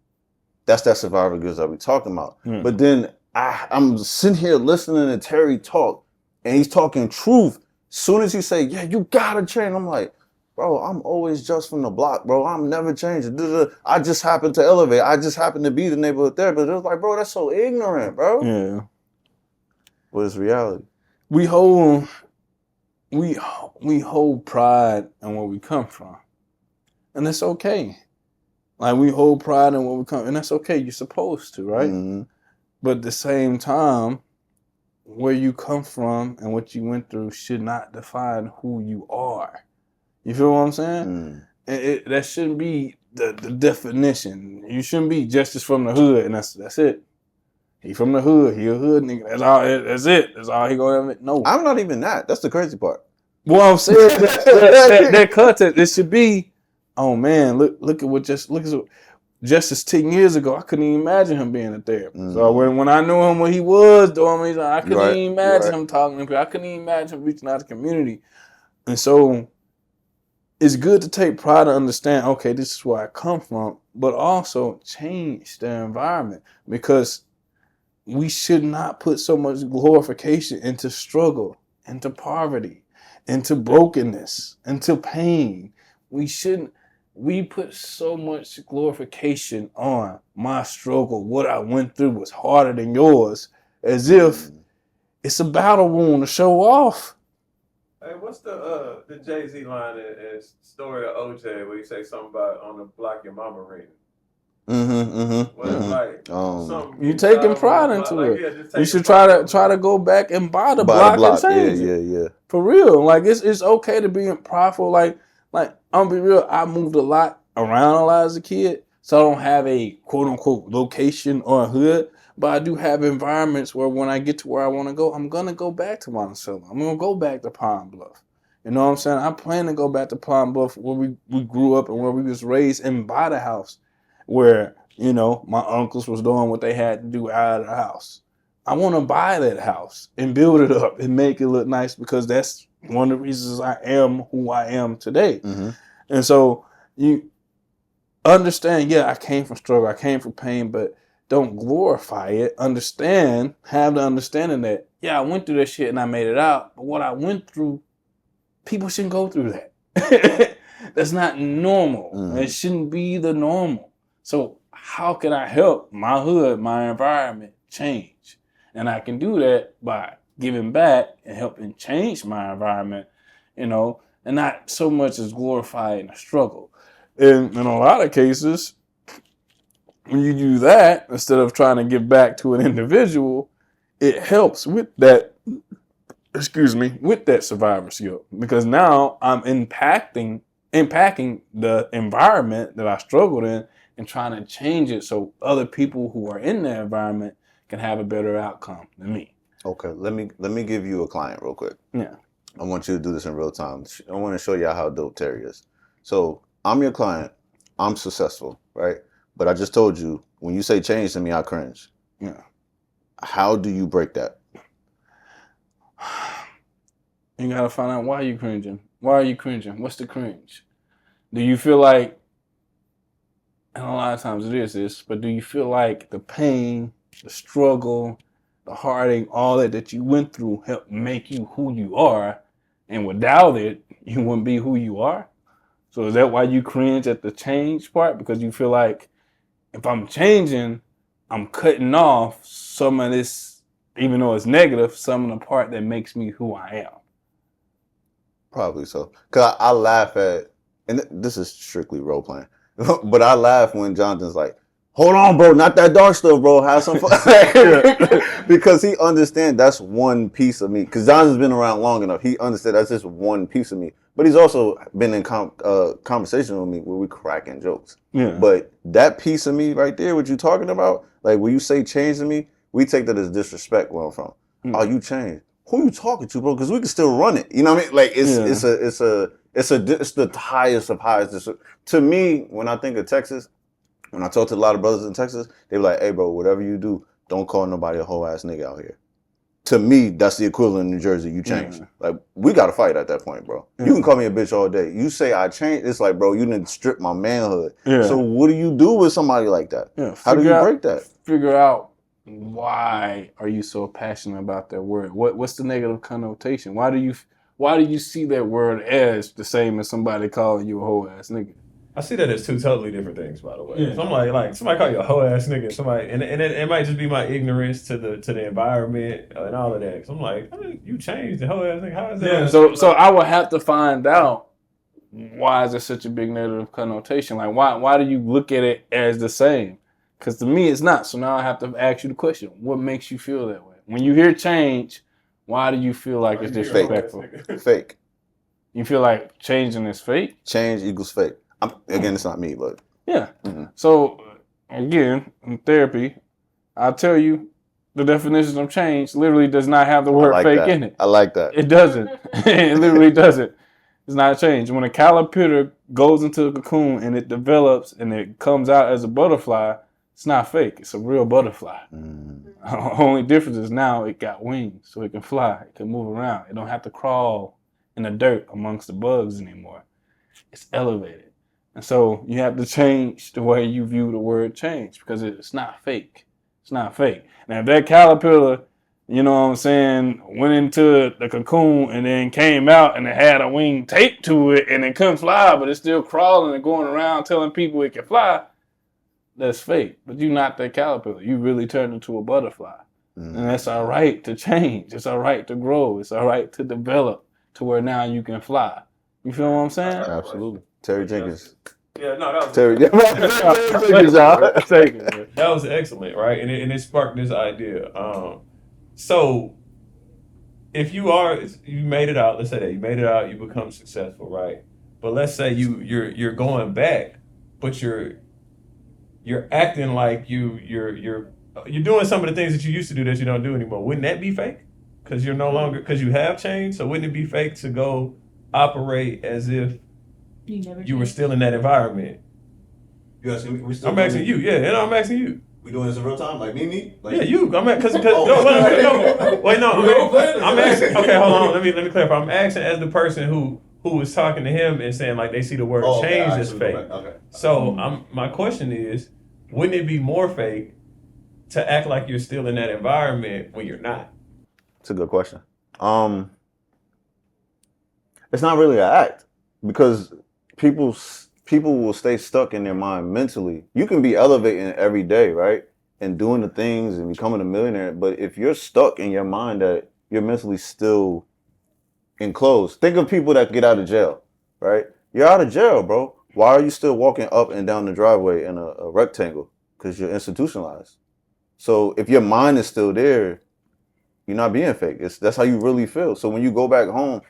That's that survivor guilt that we talking about. Hmm. But then I'm sitting here listening to Terry talk, and he's talking truth. Soon as he say, yeah, you gotta change, I'm like, bro, I'm always just from the block, bro. I'm never changing. I just happen to elevate. I just happen to be the neighborhood therapist. It was like, bro, that's so ignorant, bro. Yeah. But it's reality. We hold pride in where we come from. And that's okay. Like, we hold pride in where we come, and that's okay. You're supposed to, right? Mm-hmm. But at the same time, where you come from and what you went through should not define who you are. You feel what I'm saying? That shouldn't be the definition. You shouldn't be Justice from the hood, and that's it. He from the hood. He a hood nigga. That's all. That's it. That's all he gonna have. No, I'm not even that. That's the crazy part. well, I'm saying that content. It should be. Oh man, look at Justice 10 years ago. I couldn't even imagine him being a therapist. So when I knew him when he was doing, I couldn't even imagine him talking to people. I couldn't even imagine him reaching out to the community. And so it's good to take pride and understand, okay, this is where I come from, but also change the environment, because we should not put so much glorification into struggle, into poverty, into brokenness, into pain. We put so much glorification on my struggle. What I went through was harder than yours, as if it's a battle wound to show off. Hey, what's the Jay-Z line in Story of OJ where you say something about on the block your mama reading? You taking pride into it. You should try to go back and buy the block and change it. Yeah. For real. Like, it's okay to be prideful. Like I'm be real, I moved a lot around a lot as a kid, so I don't have a quote unquote location or a hood, but I do have environments where when I get to where I want to go, I'm gonna go back to Monticello. I'm gonna go back to Pine Bluff. You know what I'm saying? I plan to go back to Pine Bluff where we grew up and where we was raised, and buy the house where, you know, my uncles was doing what they had to do out of the house. I want to buy that house and build it up and make it look nice, because that's one of the reasons I am who I am today. And so you understand, yeah, I came from struggle, I came from pain, but don't glorify it. Understand, have the understanding that, yeah, I went through that shit and I made it out, but what I went through, people shouldn't go through that. That's not normal. It shouldn't be the normal. So how can I help my hood, my environment change? And I can do that by giving back and helping change my environment, you know, and not so much as glorifying a struggle. And in a lot of cases, when you do that, instead of trying to give back to an individual, it helps with that, with that survivor's guilt. Because now I'm impacting the environment that I struggled in and trying to change it so other people who are in that environment can have a better outcome than me. Okay, let me give you a client real quick. Yeah. I want you to do this in real time. I want to show you how dope Terry is. So I'm your client. I'm successful, right? But I just told you, when you say change to me, I cringe. Yeah. How do you break that? You gotta find out why you cringing. Why are you cringing? What's the cringe? Do you feel like, and a lot of times it is this, but do you feel like the pain, the struggle, the heartache, all that you went through helped make you who you are, and without it, you wouldn't be who you are? So is that why you cringe at the change part? Because you feel like, if I'm changing, I'm cutting off some of this, even though it's negative, some of the part that makes me who I am. Probably so. Because I laugh at, and this is strictly role playing, but I laugh when Jonathan's like, hold on, bro, not that dark stuff, bro. Have some fun. Because he understands that's one piece of me. Because Jonathan's been around long enough. He understands that's just one piece of me. But he's also been in conversation with me where we cracking jokes. Yeah. But that piece of me right there, what you talking about, like when you say change to me, we take that as disrespect where I'm from. Oh, you changed. Who you talking to, bro? Because we can still run it. You know what I mean? Like it's the highest of highs. To me, when I think of Texas, when I talk to a lot of brothers in Texas, they be like, hey, bro, whatever you do, don't call nobody a whole ass nigga out here. to me, that's the equivalent in New Jersey. You changed. Yeah. Like, we got to fight at that point, bro. Yeah. You can call me a bitch all day. You say I changed. It's like, bro, you didn't strip my manhood. Yeah. So what do you do with somebody like that? Yeah. How do you break that? Figure out why are you so passionate about that word? What's the negative connotation? Why do you see that word as the same as somebody calling you a whole ass nigga? I see that as two totally different things, by the way. Yeah. So I'm like somebody call you a hoe ass nigga, somebody, and it might just be my ignorance to the environment and all of that. Because I'm like, you changed the hoe ass nigga. How is that? Yeah. So I would have to find out why is there such a big negative connotation? Like why do you look at it as the same? Because to me it's not. So now I have to ask you the question: what makes you feel that way? When you hear change, why do you feel like it's disrespectful? Fake. You feel like changing is fake? Change equals fake. Again, it's not me, but yeah. So again, in therapy, I'll tell you the definition of change literally does not have the word fake in it. I like that. It doesn't. It literally doesn't. It's not a change. When a caterpillar goes into the cocoon and it develops and it comes out as a butterfly, it's not fake. It's a real butterfly. Only difference is now it got wings, so it can fly. It can move around. It don't have to crawl in the dirt amongst the bugs anymore. It's elevated. And so you have to change the way you view the word change because it's not fake. It's not fake. Now, if that caterpillar, you know what I'm saying, went into the cocoon and then came out and it had a wing taped to it and it couldn't fly, but it's still crawling and going around telling people it can fly, that's fake. But you're not that caterpillar. You really turned into a butterfly. And that's all right to change. It's all right to grow. It's all right to develop to where now you can fly. You feel what I'm saying? Absolutely. Terry Jenkins. Yeah, no, that was Terry that was excellent, right? And it sparked this idea. So if you made it out, let's say that you made it out, you become successful, right? But let's say you're going back, but you're acting like you're doing some of the things that you used to do that you don't do anymore. Wouldn't that be fake? Because you're no longer, because you have changed. So wouldn't it be fake to go operate as if you were still in that environment? You asking me? I'm asking you, yeah, and I'm asking you. We doing this in real time, like me? Like, Yeah, you. I'm because Oh. wait, no. I'm asking. Okay, hold on. Let me clarify. I'm asking as the person who was talking to him and saying like they see the word change as fake. Okay. So my question is, wouldn't it be more fake to act like you're still in that environment when you're not? It's a good question. It's not really an act because people will stay stuck in their mind mentally. You can be elevating every day, right? And doing the things and becoming a millionaire. But if you're stuck in your mind that you're mentally still enclosed, think of people that get out of jail, right? You're out of jail, bro. Why are you still walking up and down the driveway in a rectangle? Because you're institutionalized. So if your mind is still there, you're not being fake. That's how you really feel. So when you go back home,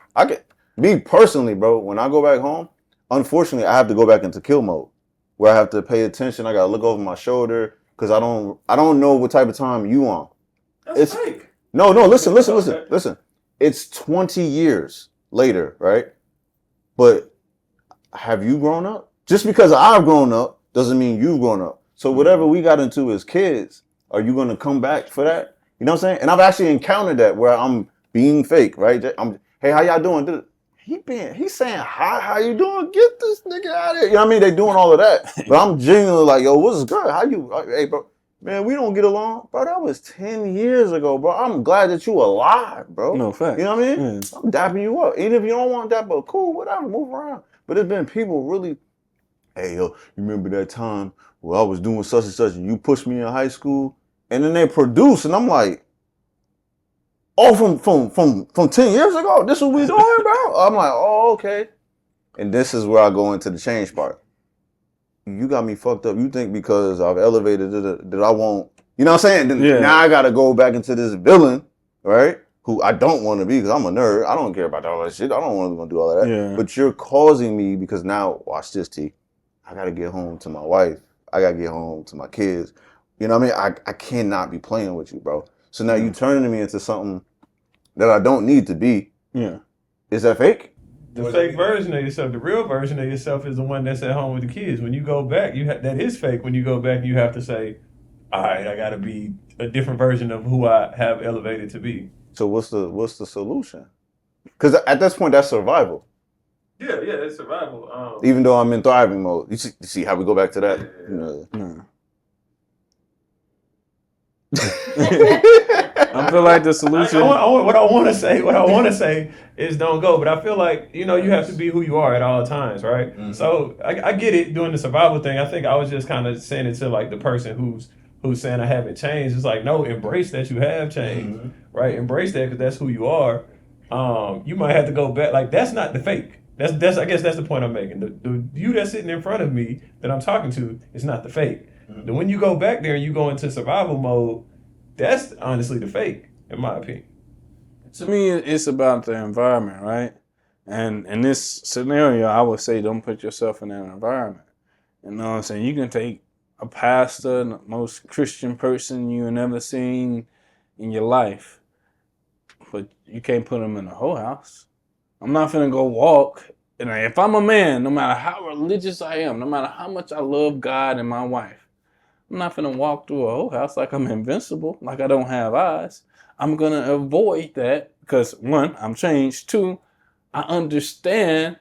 me personally, bro, when I go back home, unfortunately, I have to go back into kill mode where I have to pay attention. I got to look over my shoulder because I don't know what type of time you on. That's fake. No, listen. It's 20 years later, right? But have you grown up? Just because I've grown up doesn't mean you've grown up. So whatever we got into as kids, are you going to come back for that? You know what I'm saying? And I've actually encountered that where I'm being fake, right? Hey, how y'all doing? He's saying, hi, how you doing? Get this nigga out of here. You know what I mean? They doing all of that. But I'm genuinely like, yo, what's good? How you, hey, bro, man, we don't get along. Bro, that was 10 years ago, bro. I'm glad that you alive, bro. No, fact. You know what I mean? Yeah. I'm dapping you up. Even if you don't want that, but cool, whatever, move around. But there's been people really, hey, yo, you remember that time where I was doing such and such and you pushed me in high school? And then they produce, and I'm like, oh, from 10 years ago? This is what we doing, bro? I'm like, oh, okay. And this is where I go into the change part. You got me fucked up. You think because I've elevated that I won't, you know what I'm saying? Yeah. Now I got to go back into this villain, right? Who I don't want to be because I'm a nerd. I don't care about all that shit. I don't want to do all of that. Yeah. But you're causing me because now, watch this, T. I got to get home to my wife. I got to get home to my kids. You know what I mean? I cannot be playing with you, bro. So now you turning me into something that I don't need to be. Yeah. Is that fake? The fake version of yourself, the real version of yourself is the one that's at home with the kids. When you go back, that is fake. When you go back, you have to say, all right, I got to be a different version of who I have elevated to be. So what's the solution? Because at this point, that's survival. Yeah, it's survival. Even though I'm in thriving mode, you see how we go back to that. You know. I feel like the solution. What I want to say is don't go. But I feel like you have to be who you are at all times, right? Mm-hmm. So I get it doing the survival thing. I think I was just kind of saying it to like the person who's saying I haven't changed. It's like no, embrace that you have changed, right? Embrace that because that's who you are. You might have to go back. Like that's not the fake. That's I guess that's the point I'm making. The you that's sitting in front of me that I'm talking to is not the fake. Mm-hmm. When you go back there and you go into survival mode, that's honestly the fake, in my opinion. To me, it's about the environment, right? And in this scenario, I would say don't put yourself in that environment. You know what I'm saying? You can take a pastor, the most Christian person you've ever seen in your life, but you can't put him in a whole house. I'm not finna go walk. And if I'm a man, no matter how religious I am, no matter how much I love God and my wife, I'm not finna walk through a whole house like I'm invincible, like I don't have eyes. I'm gonna avoid that because one, I'm changed. Two, I understand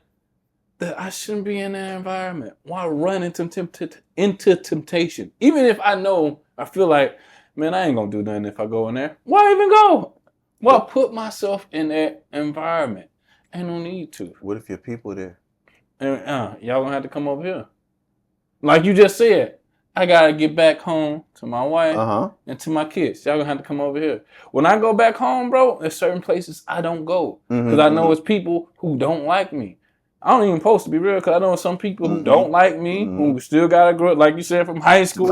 that I shouldn't be in that environment. Why run into temptation? Even if I feel like, man, I ain't gonna do nothing if I go in there. Why even go? Well, put myself in that environment. Ain't no need to. What if your people there? And y'all gonna have to come over here. Like you just said, I gotta get back home to my wife and to my kids. Y'all gonna have to come over here. When I go back home, bro, there's certain places I don't go because I know it's people who don't like me. I don't even supposed to be real because I know some people who don't like me who still gotta grow up, like you said, from high school,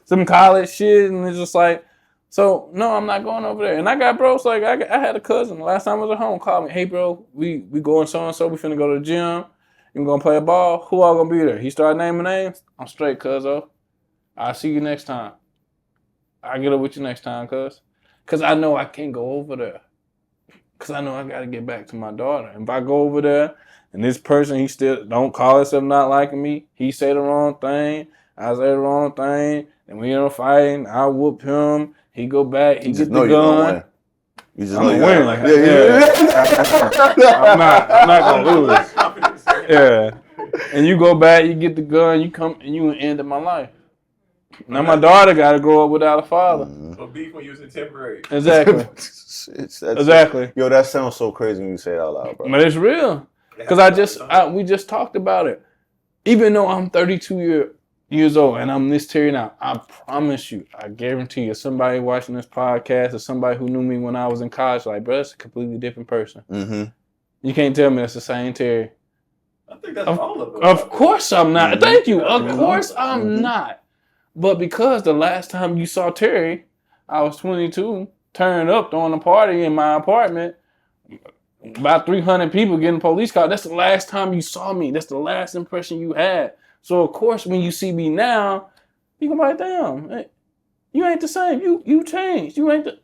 some college shit, and it's just like, so no, I'm not going over there. And I got bros like I had a cousin last time I was at home called me, hey bro, we going so and so, we finna go to the gym. You gonna play a ball? Who all gonna be there? He started naming names. I'm straight, cuzzo. I'll see you next time. I'll get up with you next time, cuz. Because I know I can't go over there. Because I know I got to get back to my daughter. And if I go over there and this person, he still don't call himself not liking me, he say the wrong thing, I say the wrong thing, and we end up fighting, I whoop him, he go back, he get the gun. You just know you're winning. like, I'm not gonna lose. Yeah. And you go back, you get the gun, you come, and you end my life. Now my daughter got to grow up without a father. So beef when you was in 10th grade. Exactly. Exactly. Yo, that sounds so crazy when you say it out loud, bro. But it's real. Because we just talked about it. Even though I'm 32 years old and I'm this teary now, I promise you, I guarantee you, somebody watching this podcast or somebody who knew me when I was in college, like, bro, it's a completely different person. Mm-hmm. You can't tell me it's the same Terry. I think that's all of them. Of course I'm not. Mm-hmm. Thank you. Of course I'm not. But because the last time you saw Terry, I was 22, turning up, throwing a party in my apartment, about 300 people getting police called. That's the last time you saw me. That's the last impression you had. So, of course, when you see me now, you can write down, hey, you ain't the same. You changed. You ain't the...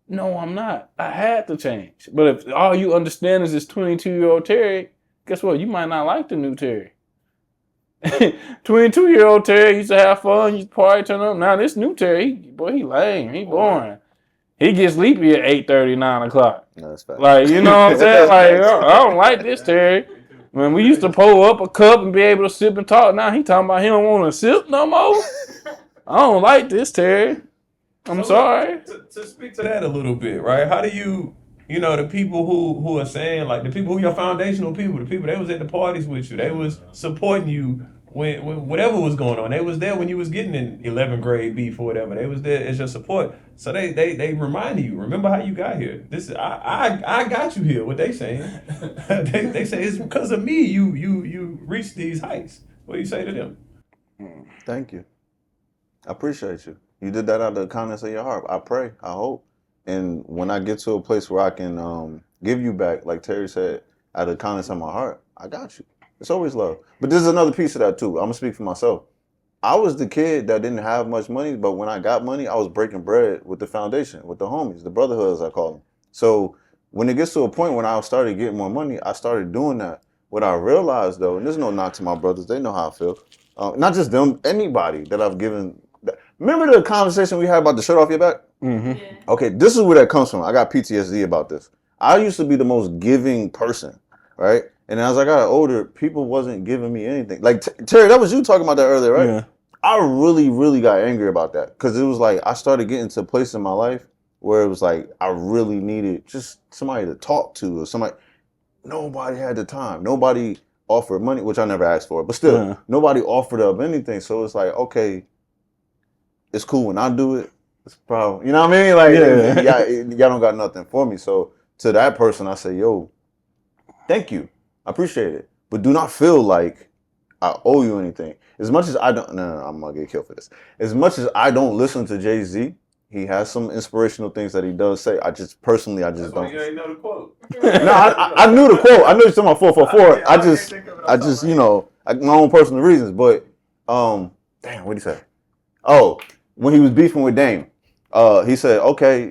No, I'm not. I had to change. But if all you understand is this 22-year-old Terry, guess what? You might not like the new Terry. 22-year-old Terry used to have fun, used to party, turn up. Now this new Terry, he lame, he boring. He gets sleepy at 8:30, 9 o'clock. No, that's fact. Like, you know what I'm saying? Like, I don't like this Terry. When we used to pull up a cup and be able to sip and talk, now he talking about he don't want to sip no more. I don't like this Terry. I'm sorry. To speak to that a little bit, right? How do you the people who are saying, like, the people who your foundational people, the people that was at the parties with you, they was supporting you when whatever was going on. They was there when you was getting in 11th grade beef or whatever. They was there as your support. So they reminded you, remember how you got here. This is I got you here. What they saying? they say it's because of me you reached these heights. What do you say to them? Thank you. I appreciate you. You did that out of the kindness of your heart. I pray. I hope. And when I get to a place where I can give you back, like Terry said, out of the kindness of my heart, I got you. It's always love. But there's another piece of that too. I'm going to speak for myself. I was the kid that didn't have much money, but when I got money, I was breaking bread with the foundation, with the homies, the brotherhood as I call them. So when it gets to a point when I started getting more money, I started doing that. What I realized though, and there's no knock to my brothers, they know how I feel. Not just them, anybody that I've given. Remember the conversation we had about the shirt off your back? Mm-hmm. Yeah. Okay, this is where that comes from. I got PTSD about this. I used to be the most giving person, right? And as I got older, people wasn't giving me anything. Like Terry, that was you talking about that earlier, right? Yeah. I really, really got angry about that because it was like I started getting to a place in my life where it was like I really needed just somebody to talk to or somebody. Nobody had the time. Nobody offered money, which I never asked for, but still, nobody offered up anything. So it's like, okay, it's cool when I do it. It's probably, you know what I mean? Like, y'all don't got nothing for me. So to that person, I say, yo, thank you. I appreciate it. But do not feel like I owe you anything. As much as I don't, no, I'm going to get killed for this. As much as I don't listen to Jay-Z, he has some inspirational things that he does say. I just personally, That's why don't. you ain't know the quote. No, I knew the quote. I knew you're talking about 444. I just, you know, my own personal reasons. But, damn, what'd he say? Oh, when he was beefing with Dame, he said, okay,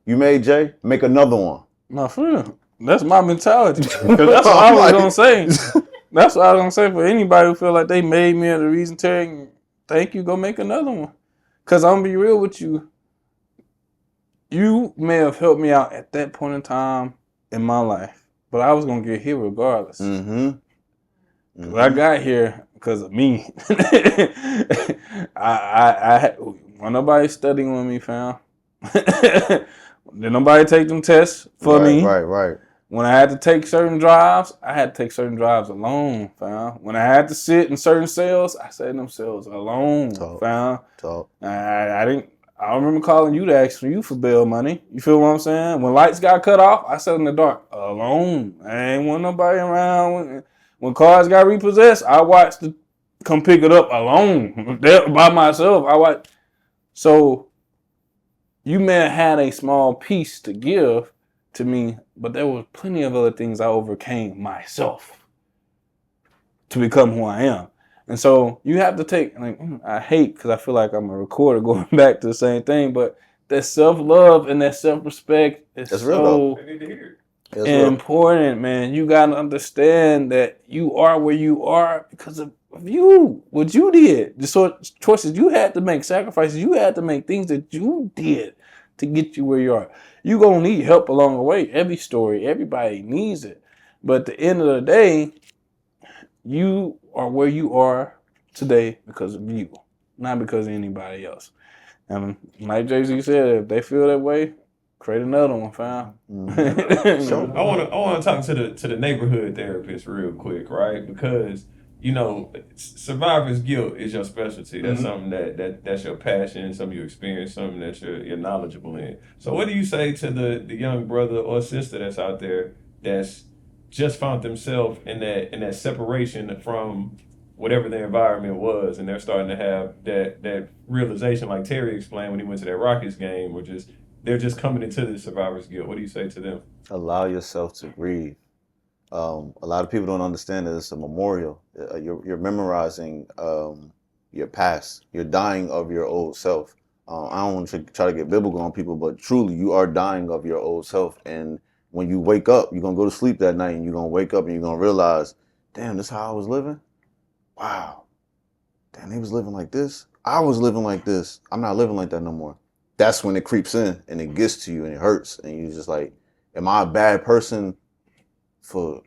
you made Jay, make another one. No, for real. That's my mentality. Because that's what I was going to say. That's what I was going to say for anybody who feel like they made me the reason, Terry, thank you, go make another one. Because I'm going to be real with you. You may have helped me out at that point in time in my life, but I was going to get here regardless. Mm-hmm. I got here because of me. I when nobody studying with me, fam. Did nobody take them tests for me? Right. When I had to take certain drives, I had to take certain drives alone, fam. When I had to sit in certain cells, I sat in them cells alone, fam. I don't remember calling you to ask for you for bail money. You feel what I'm saying? When lights got cut off, I sat in the dark alone. I ain't want nobody around. When cars got repossessed, I watched them come pick it up alone by myself. So you may have had a small piece to give to me, but there was plenty of other things I overcame myself to become who I am. And so you have to take, like, I hate because I feel like I'm a recorder going back to the same thing, but that self-love and that self-respect is so important, man. You got to understand that you are where you are because of you, what you did, the sort of choices you had to make, sacrifices you had to make, things that you did to get you where you are. You're going to need help along the way. Every story, everybody needs it. But at the end of the day, you are where you are today because of you, not because of anybody else. And like Jay-Z said, if they feel that way, create another one, fam. I want to talk to the neighborhood therapist real quick, right? Because you know, survivor's guilt is your specialty. That's something that's your passion, something you experience, something that you're knowledgeable in. So what do you say to the young brother or sister that's out there that's just found themselves in that separation from whatever their environment was, and they're starting to have that realization, like Terry explained when he went to that Rockets game, they're just coming into the survivor's guilt. What do you say to them? Allow yourself to grieve. A lot of people don't understand that it's a memorial. You're memorizing your past. You're dying of your old self. I don't want to try to get biblical on people, but truly, you are dying of your old self. And when you wake up, you're going to go to sleep that night, and you're going to wake up and you're going to realize, damn, this is how I was living? Wow. Damn, they was living like this? I was living like this. I'm not living like that no more. That's when it creeps in, and it gets to you, and it hurts. And you're just like, am I a bad person for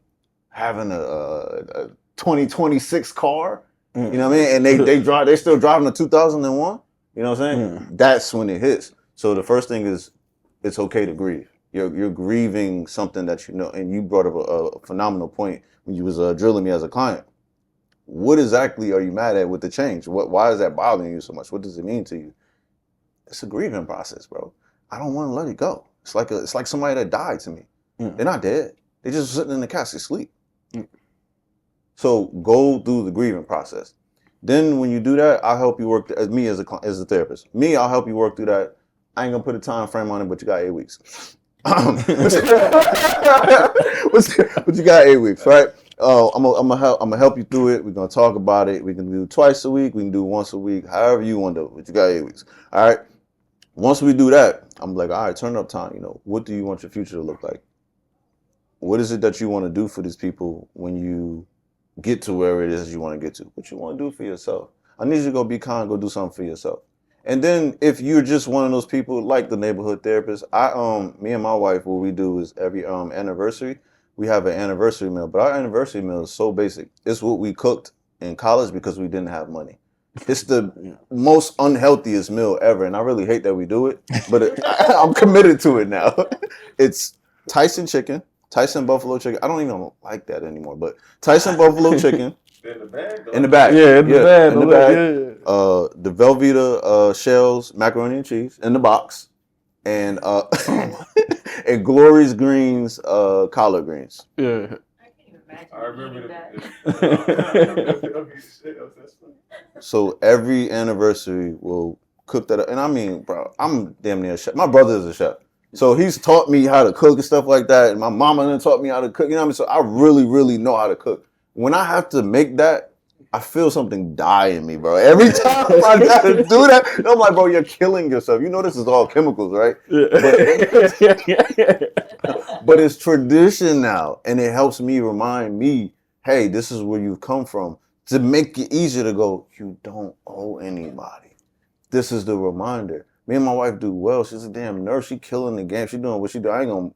having a 2026 car? You know what I mean? And they still driving a 2001? You know what I'm saying? That's when it hits. So the first thing is, it's okay to grieve. You're grieving something that you know, and you brought up a phenomenal point when you was drilling me as a client. What exactly are you mad at with the change? Why is that bothering you so much? What does it mean to you? It's a grieving process, bro. I don't want to let it go. It's like somebody that died to me. They're not dead. They're just sitting in the casket asleep. So go through the grieving process. Then when you do that, I'll help you work as a therapist. I'll help you work through that. I ain't gonna put a time frame on it, but you got 8 weeks. But you got 8 weeks, right? I'm gonna help you through it. We're gonna talk about it. We can do twice a week. We can do once a week. However you want to do it. But you got 8 weeks. All right. Once we do that, I'm like, all right, turn up time. You know, what do you want your future to look like? What is it that you want to do for these people when you get to where it is you want to get to? What you want to do for yourself? I need you to go be kind, go do something for yourself. And then if you're just one of those people like the neighborhood therapist, me and my wife, what we do is every anniversary, we have an anniversary meal. But our anniversary meal is so basic. It's what we cooked in college because we didn't have money. It's the most unhealthiest meal ever, and I really hate that we do it, but I'm committed to it now. It's Tyson chicken, Tyson buffalo chicken. I don't even like that anymore, but Tyson buffalo chicken. In the bag, though. In the bag. Yeah, in the bag. In the bag. The Velveeta shells, macaroni and cheese in the box, and and Glory's Greens collard greens. Yeah. I remember So every anniversary we'll cook that up. And I mean, bro, I'm damn near a chef. My brother is a chef. So he's taught me how to cook and stuff like that. And my mama then taught me how to cook. You know what I mean? So I really, really know how to cook. When I have to make that, I feel something die in me, bro. Every time I gotta do that, I'm like, bro, you're killing yourself. You know this is all chemicals, right? But it's tradition now. And it helps me remind me, hey, this is where you've come from. To make it easier to go, you don't owe anybody. This is the reminder. Me and my wife do well. She's a damn nurse. She killing the game. She doing what she do.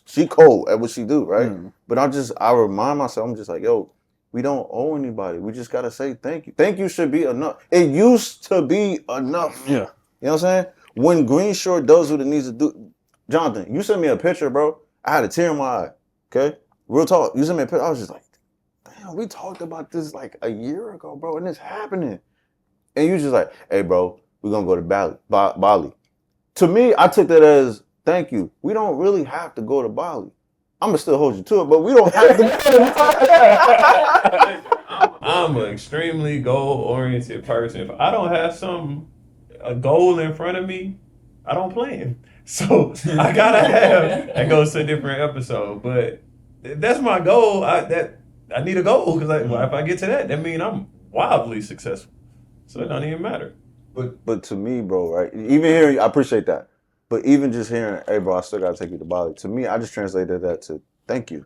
She cold at what she do, right? But I remind myself, I'm just like, yo, we don't owe anybody. We just got to say thank you. Thank you should be enough. It used to be enough. Yeah. You know what I'm saying? When Green Short does what it needs to do. Jonathan, you sent me a picture, bro. I had a tear in my eye. Okay? Real talk. You sent me a picture. I was just like, damn, we talked about this like a year ago, bro, and it's happening. And you just like, hey, bro, we're going to go to Bali. To me, I took that as thank you. We don't really have to go to Bali. I'm going to still hold you to it, but we don't have to go to Bali. I'm an extremely goal-oriented person. If I don't have a goal in front of me, I don't plan. So I gotta have. That goes to a different episode, but that's my goal. I need a goal because if I get to that means I'm wildly successful. So it don't even matter. But to me, bro, right? Even hearing, I appreciate that. But even just hearing, hey, bro, I still gotta take you to Bali. To me, I just translated that to thank you.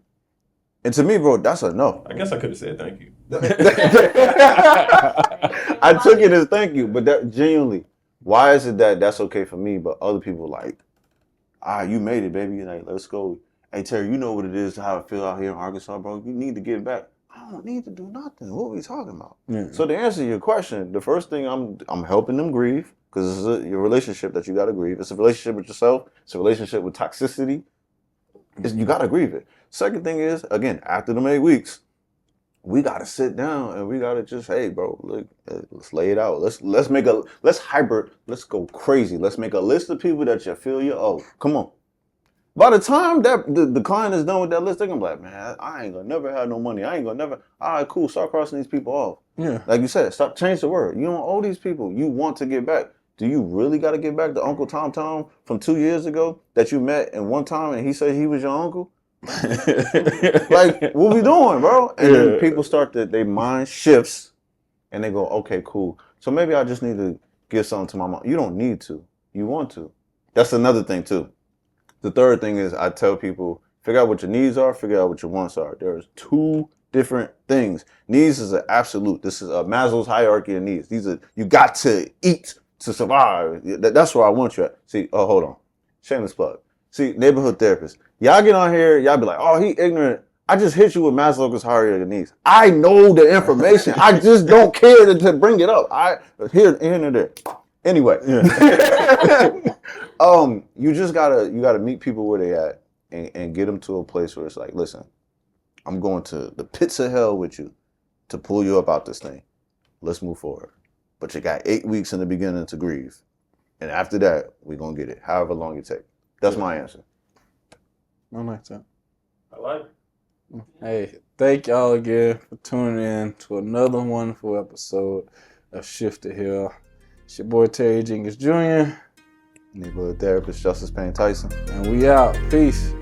And to me, bro, that's enough. I guess I could have said thank you. I took it as thank you, but that genuinely, why is it that that's okay for me, but other people like, you made it, baby. Like, let's go. Hey, Terry, you know what it is, how I feel out here in Arkansas, bro. You need to get back. I don't need to do nothing. What are we talking about? Yeah. So to answer your question, the first thing I'm helping them grieve, because it's your relationship that you got to grieve. It's a relationship with yourself. It's a relationship with toxicity. You got to grieve it. Second thing is, again, after the 8 weeks, we got to sit down and we got to just, hey, bro, look, let's lay it out. Let's go crazy. Let's make a list of people that you feel you owe. Come on. By the time that the client is done with that list, they're going to be like, man, I ain't going to never have no money. I ain't going to never. All right, cool. Start crossing these people off. Yeah. Like you said, change the word. You don't owe these people. You want to get back. Do you really got to get back to Uncle Tom from 2 years ago that you met in one time and he said he was your uncle? Like, what we doing, bro? And then people their mind shifts and they go, okay, cool. So maybe I just need to give something to my mom. You don't need to. You want to. That's another thing, too. The third thing is I tell people, figure out what your needs are, figure out what your wants are. There's two different things. Needs is an absolute. This is a Maslow's hierarchy of needs. You got to eat to survive. That's where I want you at. See, hold on. Shameless plug. See, neighborhood therapist. Y'all get on here, y'all be like, oh, he ignorant. I just hit you with Maslow's hierarchy of needs. I know the information. I just don't care to bring it up. Here and there. Anyway. Yeah. You gotta meet people where they at and get them to a place where it's like, listen, I'm going to the pits of hell with you to pull you up out this thing. Let's move forward. But you got 8 weeks in the beginning to grieve. And after that, we're going to get it, however long it takes. That's my answer. I like that. I like it. Hey, thank y'all again for tuning in to another wonderful episode of Shift to Hill. It's your boy Terry Jenkins Jr. Neighborhood therapist Justice Payne Tyson. And we out. Peace.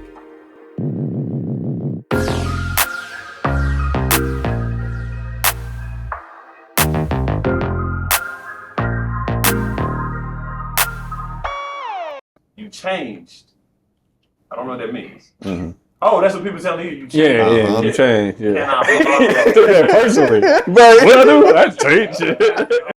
You changed. I don't know what that means. Mm-hmm. Oh, that's what people tell you. You changed. Yeah, you changed. Yeah. And I Personally. Right. What I do? I changed it.